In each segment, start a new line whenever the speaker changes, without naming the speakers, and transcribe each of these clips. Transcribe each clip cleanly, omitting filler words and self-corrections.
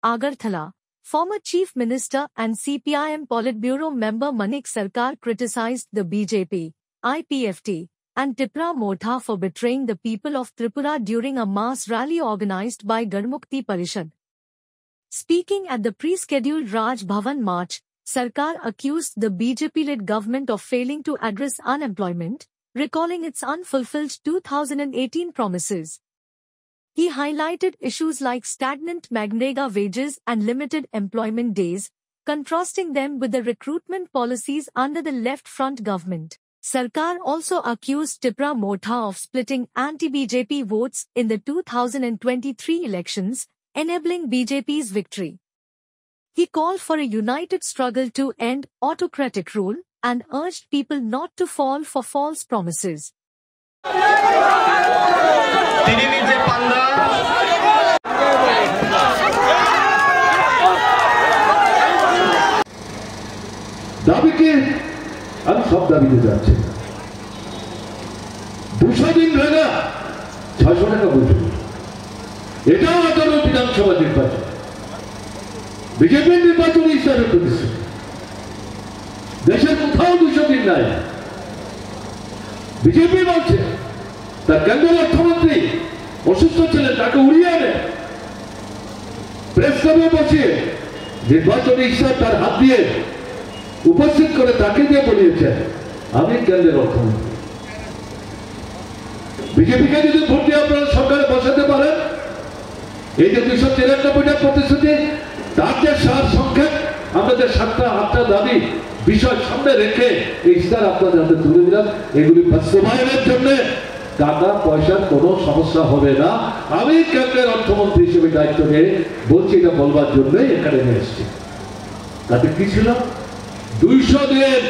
Agartala, former Chief Minister and CPIM Politburo member Manik Sarkar criticized the BJP, IPFT, and Tipra Motha for betraying the people of Tripura during a mass rally organized by Garmukti Parishad. Speaking at the pre-scheduled Raj Bhavan march, Sarkar accused the BJP-led government of failing to address unemployment, recalling its unfulfilled 2018 promises. He highlighted issues like stagnant MGNREGA wages and limited employment days, contrasting them with the recruitment policies under the left-front government. Sarkar also accused Tipra Motha of splitting anti-BJP votes in the 2023 elections, enabling BJP's victory. He called for a united struggle to end autocratic rule and urged people not to fall for false promises.
দাবিকে আমি সব দাবিতে যাচ্ছি 200 দিন ভাঙা 600 টাকা বৈঠক এটাও আগামী বিধানসভা নির্বাচন বিজেপির নির্বাচন হিসাবে প্রতিশ্রুতি দেশের কোথাও 200 দিন নাই বিজেপি বলছে তার কেন্দ্রীয় অর্থমন্ত্রী অসুস্থ ছিলেন তাকে উড়িয়ে আনে প্রেস ক্লাবে বসিয়ে নির্বাচনী হিসাব তার হাত দিয়ে উপস্থিত করে তাকে দিয়ে বলিয়েছেন আমি কেন্দ্রের অর্থমন্ত্রী বিজেপিকে যদি ভোট দিয়ে আপনারা সরকারে বসাতে পারেন এই যে 293টা প্রতিশ্রুতি তার যে সার সংখ্যক আমাদের 7টা দাবি বিষয় সামনে রেখে এই ইস্তার আপনাদের হাতে তুলে দিলাম এগুলি বাস্তবায়নের জন্য টাকা পয়সার কোনো সমস্যা হবে না আমি কেন্দ্রের অর্থমন্ত্রী হিসেবে দায়িত্ব নিয়ে বলছি এটা বলবার জন্যই এখানে নিয়ে এসেছি তাতে কি ছিল 200 দিন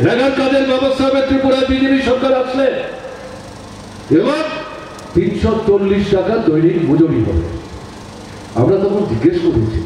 রেগার কাজের ব্যবস্থা হবে ত্রিপুরায় বিজেপি সরকার আসলে এবার 340 টাকা দৈনিক মজুরি হবে আমরা তখন জিজ্ঞেস করেছি